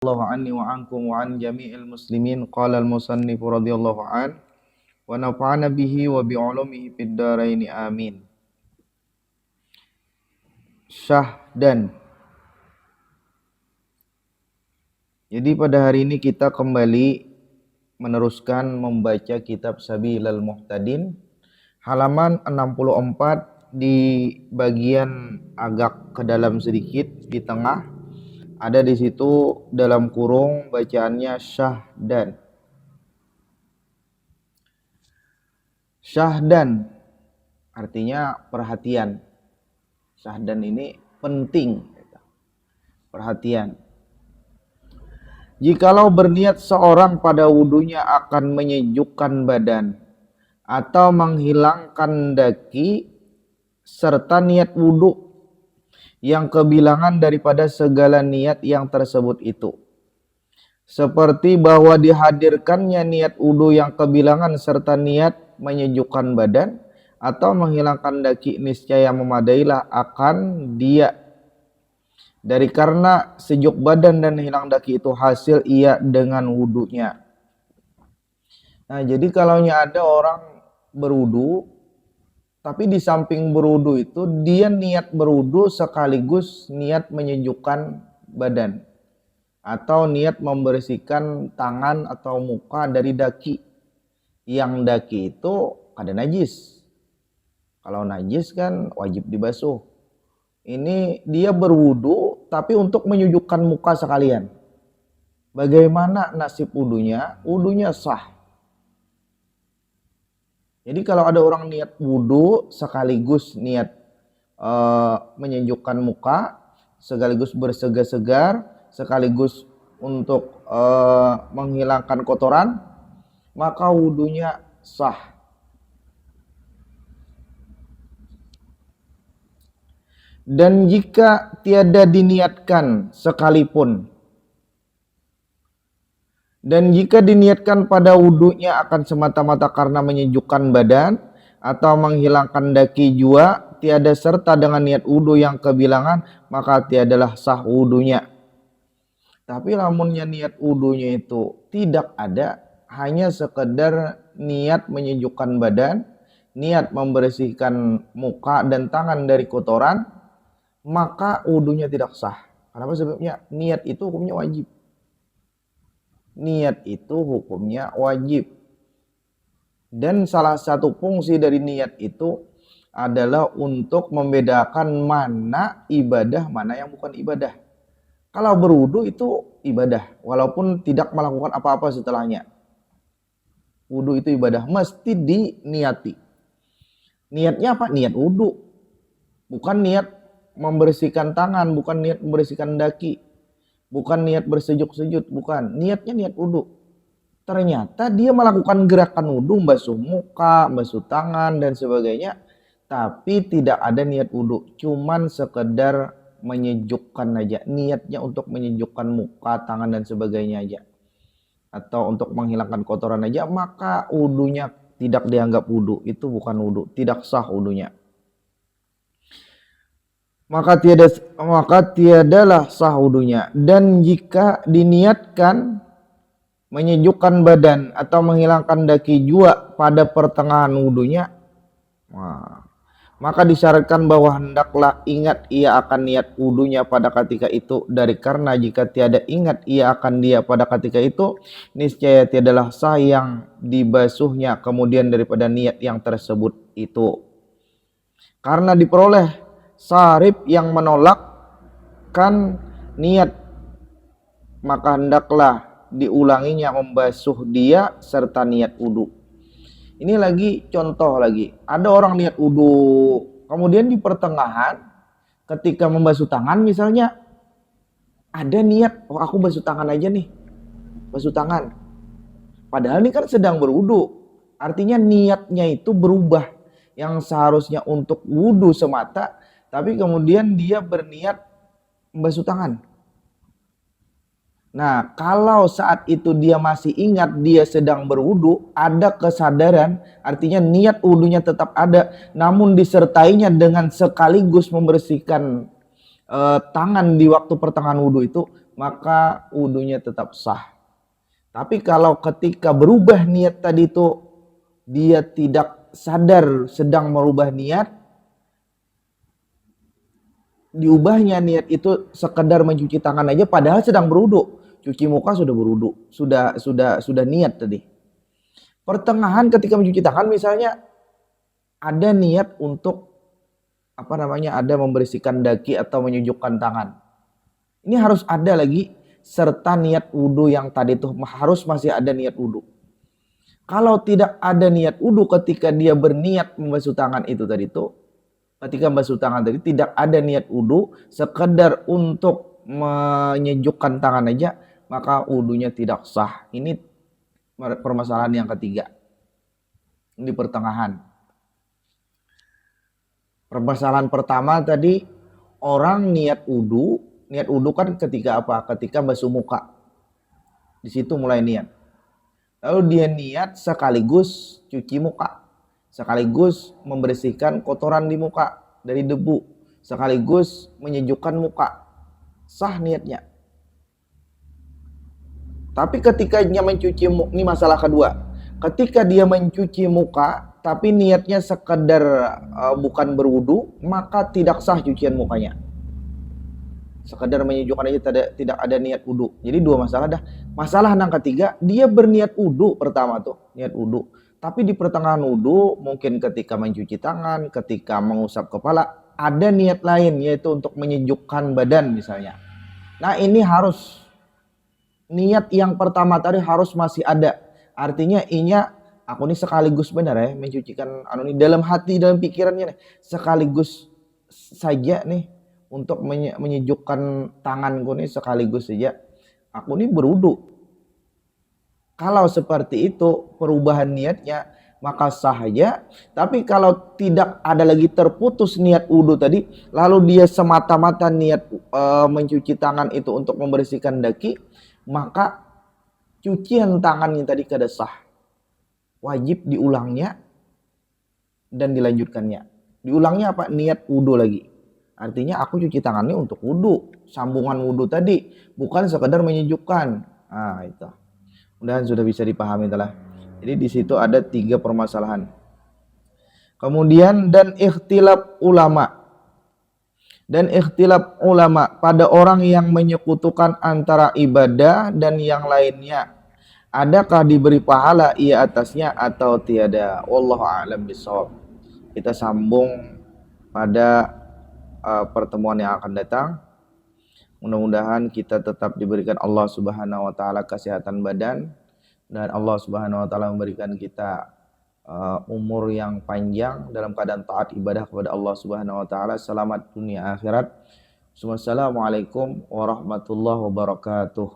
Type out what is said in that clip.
Allah anni wa ankum wa an jami'il muslimin. Qala al-musannif radhiyallahu an wa nafa'ana bihi wa bi ulumihi fid dharain amin. Syahdan. Jadi pada hari ini kita kembali meneruskan membaca kitab Sabilal Muhtadin halaman 64 di bagian agak ke dalam sedikit di tengah. Ada di situ dalam kurung bacaannya syahdan. Syahdan artinya perhatian. Syahdan ini penting, perhatian. Jikalau berniat seorang pada wudunya akan menyejukkan badan atau menghilangkan daki serta niat wudu yang kebilangan daripada segala niat yang tersebut itu. Seperti bahwa dihadirkannya niat wudu yang kebilangan serta niat menyejukkan badan atau menghilangkan daki niscaya memadailah akan dia. Dari karena sejuk badan dan hilang daki itu hasil ia dengan wudunya. Nah, jadi kalau ada orang berwudu, tapi di samping berwudu itu dia niat berwudu sekaligus niat menyejukkan badan atau niat membersihkan tangan atau muka dari daki. Yang daki itu ada najis. Kalau najis kan wajib dibasuh. Ini dia berwudu tapi untuk menyejukkan muka sekalian. Bagaimana nasib wudunya? Wudunya sah. Jadi kalau ada orang niat wudu sekaligus niat menyejukkan muka, sekaligus bersegar-segar, sekaligus untuk menghilangkan kotoran, maka wudunya sah. Dan jika tiada diniatkan sekalipun, dan jika diniatkan pada wudunya akan semata-mata karena menyejukkan badan atau menghilangkan daki jua, tiada serta dengan niat wudu yang kebilangan, maka tiadalah sah wudunya. Tapi lamunnya niat wudunya itu tidak ada, hanya sekedar niat menyejukkan badan, niat membersihkan muka dan tangan dari kotoran, maka wudunya tidak sah. Kenapa? Sebabnya niat itu hukumnya wajib. Niat itu hukumnya wajib. Dan salah satu fungsi dari niat itu adalah untuk membedakan mana ibadah, mana yang bukan ibadah. Kalau berwudu itu ibadah, walaupun tidak melakukan apa-apa setelahnya. Wudu itu ibadah, mesti diniati. Niatnya apa? Niat wudu. Bukan niat membersihkan tangan, bukan niat membersihkan daki. Bukan niat bersejuk-sejut, bukan. Niatnya niat wudu. Ternyata dia melakukan gerakan wudu, basuh muka, basuh tangan, dan sebagainya. Tapi tidak ada niat wudu. Cuman sekedar menyejukkan aja. Niatnya untuk menyejukkan muka, tangan, dan sebagainya aja. Atau untuk menghilangkan kotoran aja. Maka wudunya tidak dianggap wudu. Itu bukan wudu. Tidak sah wudunya. Maka tiadalah sah wudunya. Dan jika diniatkan menyejukkan badan atau menghilangkan daki jua pada pertengahan wudunya, maka disyaratkan bahwa hendaklah ingat ia akan niat wudunya pada ketika itu. Dari karena jika tiada ingat ia akan dia pada ketika itu, niscaya tiadalah sah yang dibasuhnya kemudian daripada niat yang tersebut itu. Karena diperoleh sarif yang menolakkan niat, maka hendaklah diulanginya membasuh dia serta niat wudu. Ini lagi contoh lagi. Ada orang niat wudu, kemudian di pertengahan ketika membasuh tangan misalnya ada niat, oh aku basuh tangan aja nih. Basuh tangan. Padahal ini kan sedang berwudu. Artinya niatnya itu berubah. Yang seharusnya untuk wudu semata, tapi kemudian dia berniat membasuh tangan. Nah, kalau saat itu dia masih ingat dia sedang berwudu, ada kesadaran, artinya niat wudunya tetap ada, namun disertainya dengan sekaligus membersihkan tangan di waktu pertengahan wudu itu, maka wudunya tetap sah. Tapi kalau ketika berubah niat tadi itu dia tidak sadar sedang merubah niat, diubahnya niat itu sekedar mencuci tangan aja padahal sedang berwudu. Cuci muka sudah berwudu, sudah niat tadi. Pertengahan ketika mencuci tangan misalnya ada niat untuk ada membersihkan daki atau menyujukkan tangan. Ini harus ada lagi serta niat wudu yang tadi itu harus masih ada niat wudu. Kalau tidak ada niat wudu ketika dia berniat membasuh tangan itu tadi itu, ketika membasuh tangan tadi tidak ada niat wudu, sekedar untuk menyejukkan tangan aja, maka wudunya tidak sah. Ini permasalahan yang ketiga. Di pertengahan. Permasalahan pertama tadi orang niat wudu kan ketika apa? Ketika basuh muka. Di situ mulai niat. Lalu dia niat sekaligus cuci muka, sekaligus membersihkan kotoran di muka dari debu, sekaligus menyejukkan muka. Sah niatnya. Tapi ketika dia mencuci muka, ini masalah kedua. Ketika dia mencuci muka, tapi niatnya sekedar bukan berwudu, maka tidak sah cucian mukanya. Sekedar menyejukkan aja tidak ada niat wudu. Jadi dua masalah dah. Masalah yang ketiga, dia berniat wudu pertama tuh, niat wudu. Tapi di pertengahan wudu, mungkin ketika mencuci tangan, ketika mengusap kepala, ada niat lain yaitu untuk menyejukkan badan misalnya. Nah, ini harus niat yang pertama tadi harus masih ada. Artinya aku ini sekaligus benar ya mencucikan ini dalam hati, dalam pikirannya nih, sekaligus saja nih untuk menyejukkan tanganku nih sekaligus saja aku nih berwudu. Kalau seperti itu perubahan niatnya maka sah saja. Tapi kalau tidak ada lagi terputus niat wudu tadi, lalu dia semata-mata niat mencuci tangan itu untuk membersihkan daki, maka cucian tangannya tadi kada sah. Wajib diulangnya dan dilanjutkannya. Diulangnya apa? Niat wudu lagi. Artinya aku cuci tangannya untuk wudu, sambungan wudu tadi, bukan sekadar menyejukkan. Nah, itu. Mudah-mudahan sudah bisa dipahami telah. Jadi di situ ada 3 permasalahan. Kemudian dan ikhtilaf ulama. Dan ikhtilaf ulama pada orang yang menyekutukan antara ibadah dan yang lainnya. Adakah diberi pahala ia atasnya atau tiada? Wallahu a'lam bishawab. Kita sambung pada pertemuan yang akan datang. Mudah-mudahan kita tetap diberikan Allah Subhanahu wa taala kesehatan badan dan Allah Subhanahu wa taala memberikan kita umur yang panjang dalam keadaan taat ibadah kepada Allah Subhanahu wa taala. Selamat dunia akhirat. Wassalamualaikum warahmatullahi wabarakatuh.